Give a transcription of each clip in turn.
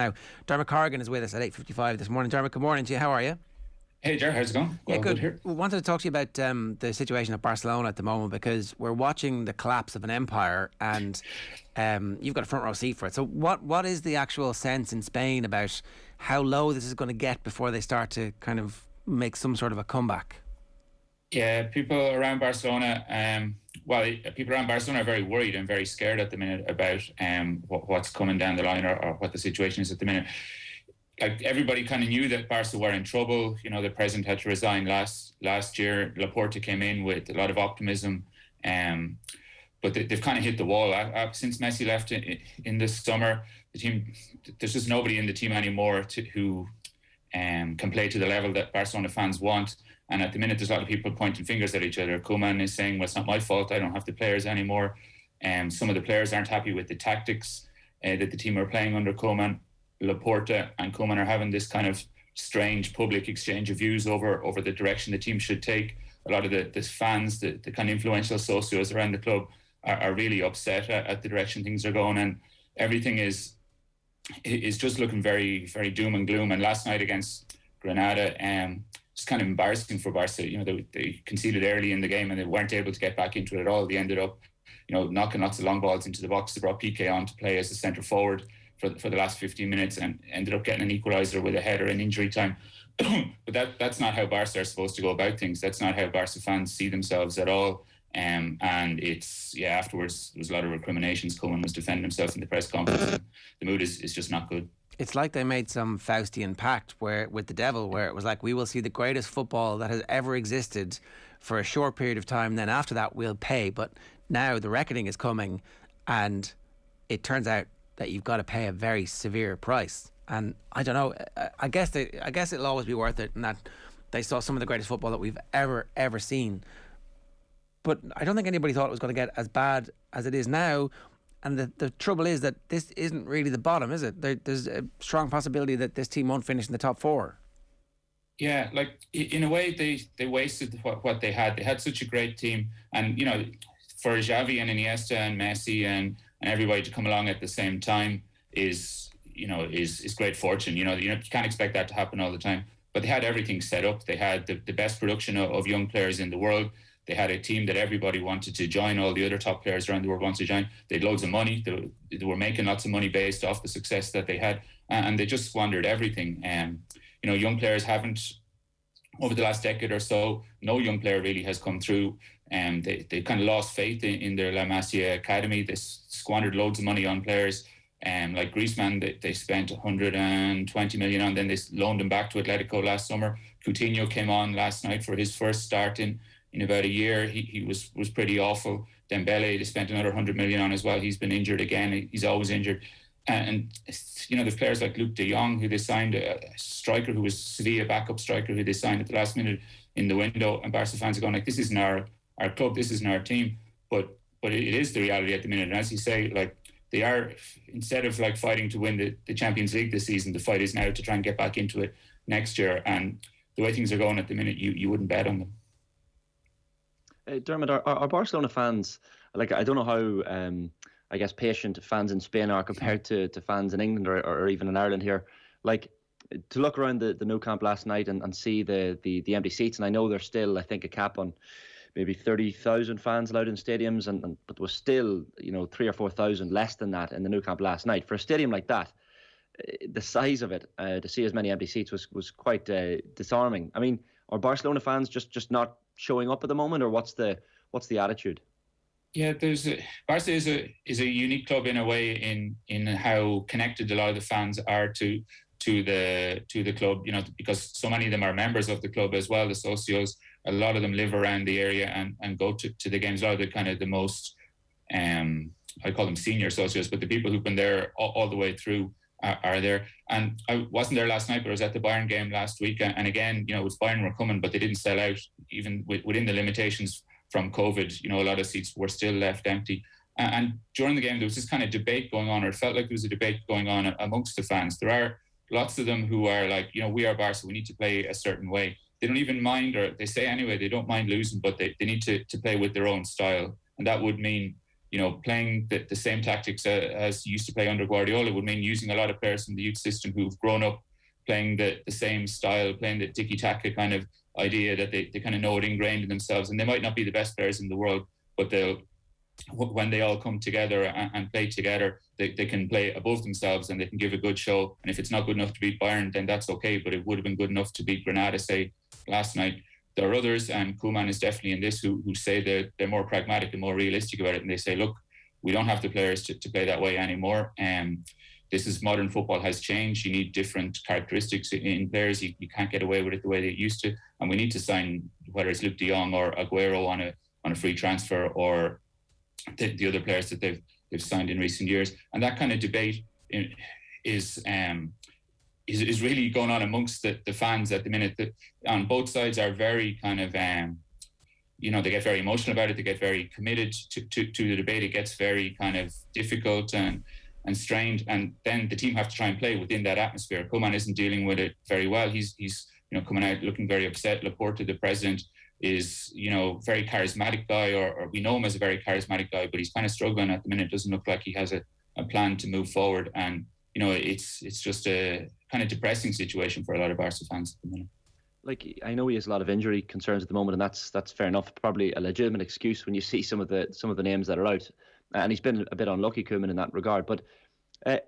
Now, Dermot Corrigan is with us at 8:55 this morning. Dermot, good morning to you. How are you? Hey, Ger, how's it going? Yeah, Well, good here. We wanted to talk to you about the situation at Barcelona at the moment, because we're watching the collapse of an empire, and you've got a front row seat for it. So what is the actual sense in Spain about how low this is going to get before they start to kind of make some sort of a comeback? Yeah, people around Barcelona, people around Barcelona are very worried and very scared at the minute about what's coming down the line, or what the situation is at the minute. Like, everybody kind of knew that Barca were in trouble. You know, the president had to resign last year. Laporta came in with a lot of optimism, but they've kind of hit the wall. Since Messi left in this summer, the team, there's just nobody in the team anymore who can play to the level that Barcelona fans want. And at the minute, there's a lot of people pointing fingers at each other. Koeman is saying, well, it's not my fault, I don't have the players anymore. Some of the players aren't happy with the tactics that the team are playing under Koeman. Laporta and Koeman are having this kind of strange public exchange of views over the direction the team should take. A lot of the fans, the kind of influential socios around the club are really upset at the direction things are going, and everything is just looking very, very doom and gloom. And last night against Granada, it's kind of embarrassing for Barca. You know, they conceded early in the game and they weren't able to get back into it at all. They ended up, knocking lots of long balls into the box. They brought Piqué on to play as a centre forward for the last 15 minutes and ended up getting an equaliser with a header in injury time. But that's not how Barca are supposed to go about things. That's not how Barca fans see themselves at all. And afterwards there was a lot of recriminations. Koeman was defending himself in the press conference. The mood is just not good. It's like they made some Faustian pact with the devil, where it was like, we will see the greatest football that has ever existed for a short period of time, then after that we'll pay. But now the reckoning is coming, and it turns out that you've got to pay a very severe price. And I don't know, I guess it'll always be worth it, and that they saw some of the greatest football that we've ever seen. But I don't think anybody thought it was going to get as bad as it is now. And the trouble is that this isn't really the bottom, is it? There's a strong possibility that this team won't finish in the top four. Yeah, like, in a way, they wasted what they had. They had such a great team. And, for Xavi and Iniesta and Messi and everybody to come along at the same time is great fortune. You can't expect that to happen all the time. But they had everything set up. They had the best production of young players in the world. They had a team that everybody wanted to join. All the other top players around the world wanted to join. They had loads of money. They were making lots of money based off the success that they had. And they just squandered everything. Young players haven't, over the last decade or so, no young player really has come through. They kind of lost faith in their La Masia academy. They squandered loads of money on players. Like Griezmann, they spent 120 million on. Then they loaned him back to Atletico last summer. Coutinho came on last night for his first start in about a year. He was pretty awful. Dembele, they spent another 100 million on as well. He's been injured again. He's always injured. And there's players like Luke de Jong, who they signed, a striker who was Sevilla backup striker, who they signed at the last minute in the window. And Barca fans are going like, this isn't our club, this isn't our team. But it is the reality at the minute. And as you say, like, they are, instead of like fighting to win the Champions League this season, the fight is now to try and get back into it next year. And the way things are going at the minute, you wouldn't bet on them. Dermot, are Barcelona fans, like, I don't know how patient fans in Spain are compared to fans in England or even in Ireland here. Like, to look around the Nou Camp last night and see the empty seats, and I know there's still, I think, a cap on maybe 30,000 fans allowed in stadiums, but there was still 3,000 or 4,000 less than that in the Nou Camp last night. For a stadium like that, the size of it, to see as many empty seats was quite disarming. I mean, are Barcelona fans just not showing up at the moment, or what's the attitude? Yeah, Barca is a unique club in a way in how connected a lot of the fans are to the club. Because so many of them are members of the club as well. The socios, a lot of them live around the area and go to the games. A lot of the kind of the most, I call them senior socios, but the people who've been there all the way through are there. And I wasn't there last night, but I was at the Bayern game last week. And again, it was Bayern were coming, but they didn't sell out even within the limitations from COVID. A lot of seats were still left empty. And during the game, there was this kind of debate going on, or it felt like there was a debate going on amongst the fans. There are lots of them who are like, we are Barca, we need to play a certain way. They don't even mind, or they say anyway, they don't mind losing, but they need to play with their own style. And that would mean playing the same tactics as he used to play under Guardiola would mean using a lot of players from the youth system who've grown up playing the same style, playing the tiki-taka kind of idea that they kind of know it ingrained in themselves. And they might not be the best players in the world, but when they all come together and play together, they can play above themselves and they can give a good show. And if it's not good enough to beat Bayern, then that's okay. But it would have been good enough to beat Granada, say, last night. There are others, and Koeman is definitely in this, who say that they're more pragmatic and more realistic about it. And they say, look, we don't have the players to play that way anymore. This is modern football has changed. You need different characteristics in players. You can't get away with it the way they used to. And we need to sign, whether it's Luke de Jong or Aguero on a free transfer, or the other players that they've signed in recent years. And that kind of debate is really going on amongst the fans at the minute. On both sides are very kind of, they get very emotional about it. They get very committed to the debate. It gets very kind of difficult and strained. And then the team have to try and play within that atmosphere. Koeman isn't dealing with it very well. He's coming out looking very upset. Laporta, the president, is, very charismatic guy, or we know him as a very charismatic guy, but he's kind of struggling at the minute. It doesn't look like he has a plan to move forward. And, it's just a kind of depressing situation for a lot of Barca fans at the minute. Like, I know he has a lot of injury concerns at the moment, and that's fair enough. Probably a legitimate excuse when you see some of the names that are out. And he's been a bit unlucky, Koeman, in that regard. But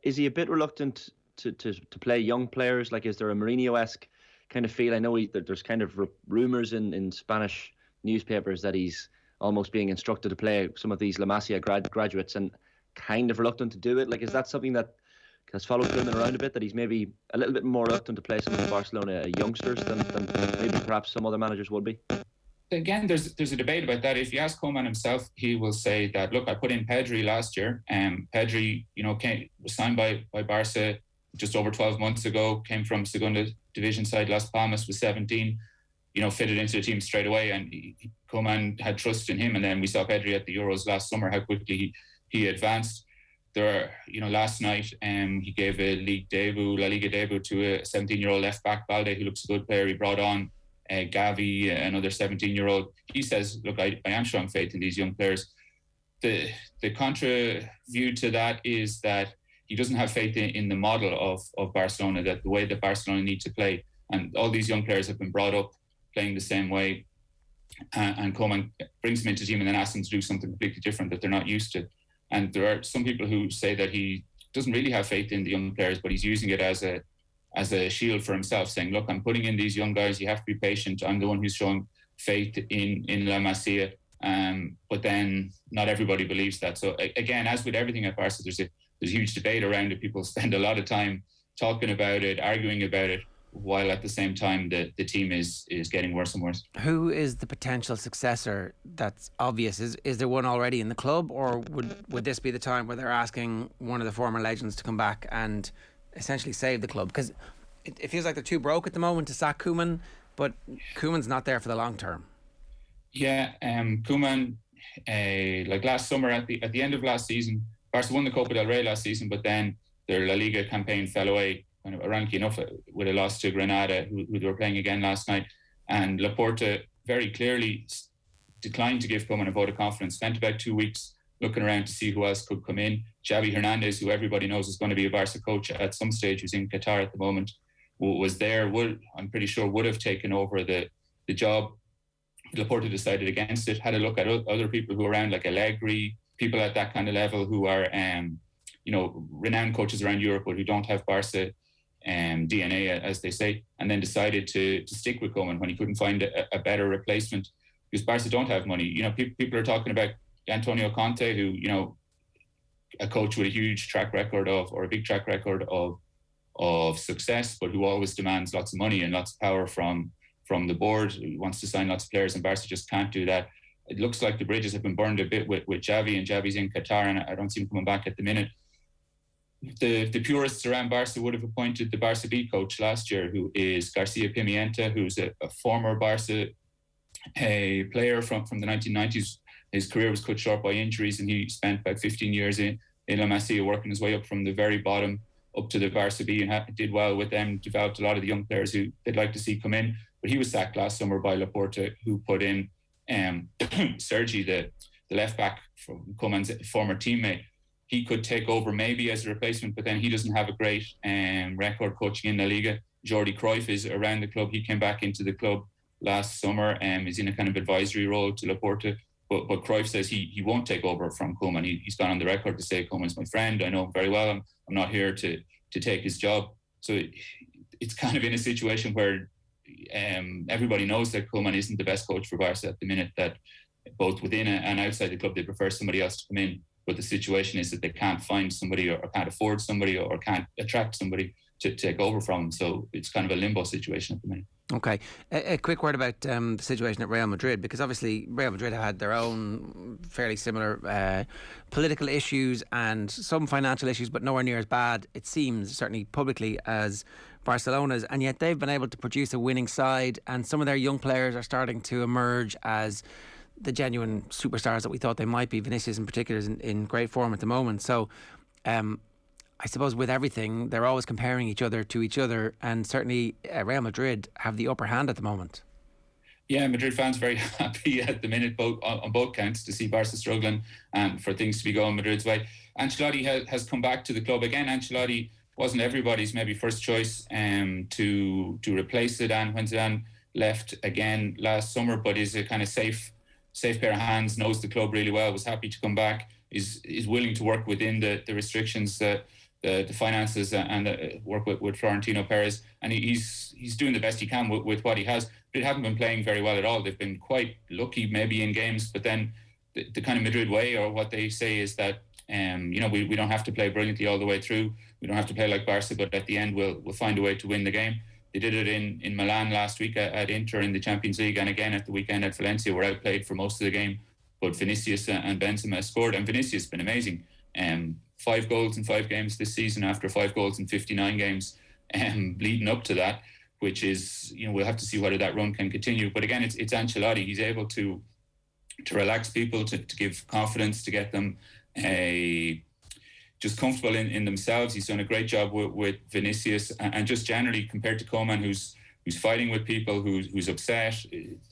is he a bit reluctant to play young players? Like, is there a Mourinho-esque kind of feel? I know there's kind of rumours in Spanish newspapers that he's almost being instructed to play some of these La Masia graduates, and kind of reluctant to do it. Like, is that something that has followed Koeman around a bit, that he's maybe a little bit more reluctant to play some of the Barcelona youngsters than maybe perhaps some other managers would be? Again, there's a debate about that. If you ask Koeman himself, he will say that, look, I put in Pedri last year, and Pedri, was signed by Barca just over 12 months ago, came from Segunda Division side Las Palmas, was 17, fitted into the team straight away, and Koeman had trust in him. And then we saw Pedri at the Euros last summer, how quickly he advanced. Last night he gave a La Liga debut to a 17-year-old left back, Balde, who looks a good player. He brought on Gavi, another 17-year-old. He says, look, I am showing faith in these young players. The contra view to that is that he doesn't have faith in the model of Barcelona, that the way that Barcelona need to play. And all these young players have been brought up playing the same way. And Koeman brings them into the team and then asks them to do something completely different that they're not used to. And there are some people who say that he doesn't really have faith in the young players, but he's using it as a shield for himself, saying, look, I'm putting in these young guys. You have to be patient. I'm the one who's showing faith in La Masia. But then not everybody believes that. So again, as with everything at Barca, there's a huge debate around it. People spend a lot of time talking about it, arguing about it, while at the same time the team is getting worse and worse. Who is the potential successor that's obvious? Is there one already in the club, or would this be the time where they're asking one of the former legends to come back and essentially save the club? Because it feels like they're too broke at the moment to sack Koeman, but Koeman's not there for the long term. Yeah, Koeman, like last summer at the end of last season, Barca won the Copa del Rey last season, but then their La Liga campaign fell away, kind of ironically enough, with a loss to Granada, who they were playing again last night. And Laporta very clearly declined to give Koeman a vote of confidence, spent about 2 weeks looking around to see who else could come in. Xavi Hernandez, who everybody knows is going to be a Barca coach at some stage, who's in Qatar at the moment, was there, I'm pretty sure would have taken over the job. Laporta decided against it, had a look at other people who are around, like Allegri, people at that kind of level who are, renowned coaches around Europe, but who don't have Barca DNA, as they say, and then decided to stick with Koeman when he couldn't find a better replacement, because Barca don't have money. People are talking about Antonio Conte, who, a coach with a huge track record or a big track record of success, but who always demands lots of money and lots of power from the board. He wants to sign lots of players, and Barca just can't do that. It looks like the bridges have been burned a bit with Xavi, and Xavi's in Qatar, and I don't see him coming back at the minute. The purists around Barca would have appointed the Barca B coach last year, who is Garcia Pimienta, who's a former Barca player from the 1990s. His career was cut short by injuries, and he spent about 15 years in La Masia, working his way up from the very bottom up to the Barca B, and did well with them, developed a lot of the young players who they'd like to see come in. But he was sacked last summer by Laporta, who put in Sergi, the the left back from Koeman's former teammate. He could take over maybe as a replacement, but then he doesn't have a great record coaching in La Liga. Jordi Cruyff is around the club. He came back into the club last summer and is in a kind of advisory role to Laporta. But Cruyff says he won't take over from Koeman. He's gone on the record to say Koeman's my friend. I know him very well. I'm not here to take his job. So it's kind of in a situation where everybody knows that Koeman isn't the best coach for Barca at the minute, that both within and outside the club, they prefer somebody else to come in. But the situation is that they can't find somebody or can't afford somebody or can't attract somebody to take over from them. So it's kind of a limbo situation at the minute. Okay. A quick word about the situation at Real Madrid, because obviously Real Madrid have had their own fairly similar political issues and some financial issues, but nowhere near as bad, it seems, certainly publicly, as Barcelona's, and yet they've been able to produce a winning side, and some of their young players are starting to emerge as the genuine superstars that we thought they might be. Vinicius in particular is in great form at the moment. So I suppose with everything, they're always comparing each other to each other, and certainly Real Madrid have the upper hand at the moment. Yeah, Madrid fans very happy at the minute, on both counts, to see Barca struggling and for things to be going Madrid's way. Ancelotti has come back to the club again. Ancelotti wasn't everybody's maybe first choice to replace Zidane when Zidane left again last summer, but is a kind of safe pair of hands, knows the club really well, was happy to come back, is willing to work within the restrictions, the finances, and work with Florentino Perez, and he's doing the best he can with what he has. They haven't been playing very well at all. They've been quite lucky maybe in games, but then the kind of Madrid way, or what they say, is that we don't have to play brilliantly all the way through. We don't have to play like Barca, but at the end we'll find a way to win the game. They did it in Milan last week at Inter in the Champions League, and again at the weekend at Valencia, were outplayed for most of the game. But Vinicius and Benzema scored, and Vinicius has been amazing. 5 goals in 5 games this season after 5 goals in 59 games leading up to that, which is, we'll have to see whether that run can continue. But again, it's Ancelotti. He's able to relax people, to give confidence, to get them just comfortable in themselves. He's done a great job with Vinicius, and just generally compared to Koeman, who's fighting with people, who's upset.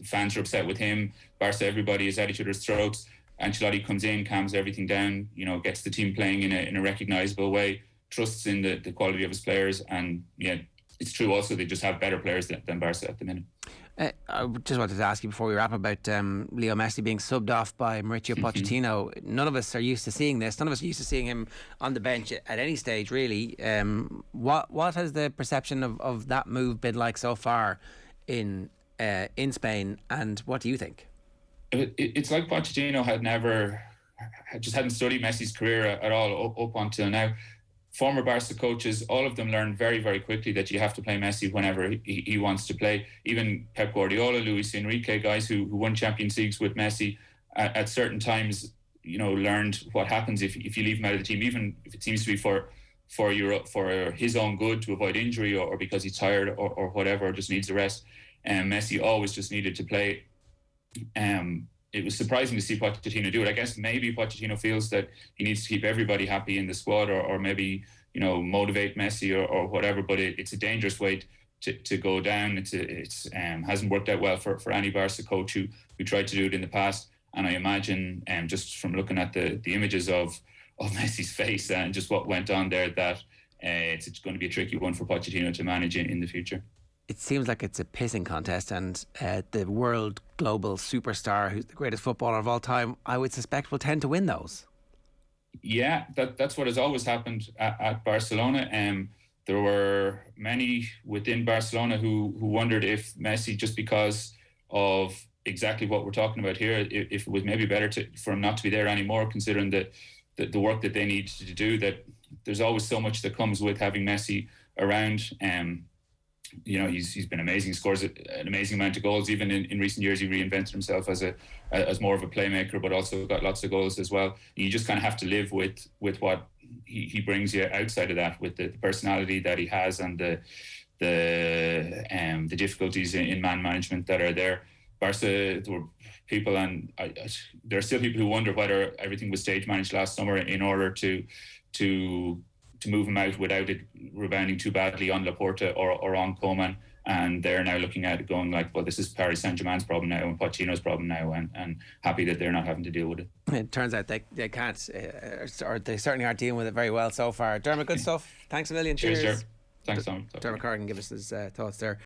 Fans are upset with him. Barca, everybody is at each other's throats. Ancelotti comes in, calms everything down, gets the team playing in a recognisable way, trusts in the quality of his players, and it's true also they just have better players than Barca at the minute. I just wanted to ask you before we wrap about Leo Messi being subbed off by Mauricio Pochettino. None of us are used to seeing this. None of us are used to seeing him on the bench at any stage, really. What has the perception of that move been like so far in Spain, and what do you think? It's like Pochettino just hadn't studied Messi's career at all up until now. Former Barca coaches, all of them learned very, very quickly that you have to play Messi whenever he wants to play. Even Pep Guardiola, Luis Enrique, guys who won Champions Leagues with Messi at certain times, learned what happens if you leave him out of the team, even if it seems to be for his own good, to avoid injury or because he's tired or whatever, or just needs a rest. Messi always just needed to play. It was surprising to see Pochettino do it. I guess maybe Pochettino feels that he needs to keep everybody happy in the squad, or maybe motivate Messi or whatever. But it's a dangerous way to go down. It's hasn't worked out well for any Barca coach who tried to do it in the past. And I imagine, just from looking at the images of Messi's face and just what went on there, that it's going to be a tricky one for Pochettino to manage in the future. It seems like it's a pissing contest, and the world global superstar, who's the greatest footballer of all time, I would suspect will tend to win those. Yeah, that's what has always happened at Barcelona. There were many within Barcelona who wondered if Messi, just because of exactly what we're talking about here, if it was maybe better for him not to be there anymore, considering the work that they need to do, that there's always so much that comes with having Messi around. He's been amazing. He scores an amazing amount of goals. Even in recent years, he reinvented himself as more of a playmaker, but also got lots of goals as well. And you just kind of have to live with what he brings you outside of that, with the personality that he has and the difficulties in man management that are there. Barca, there were people, and there are still people who wonder whether everything was stage managed last summer in order to move him out without it rebounding too badly on Laporta or on Koeman. and they're now looking at it going like, well, this is Paris Saint-Germain's problem now and Pochettino's problem now, and happy that they're not having to deal with it. It turns out they can't, or they certainly aren't dealing with it very well so far. Dermot, good stuff. Thanks a million. Cheers. Thanks, Tom. Dermot Corrigan, give us his thoughts there.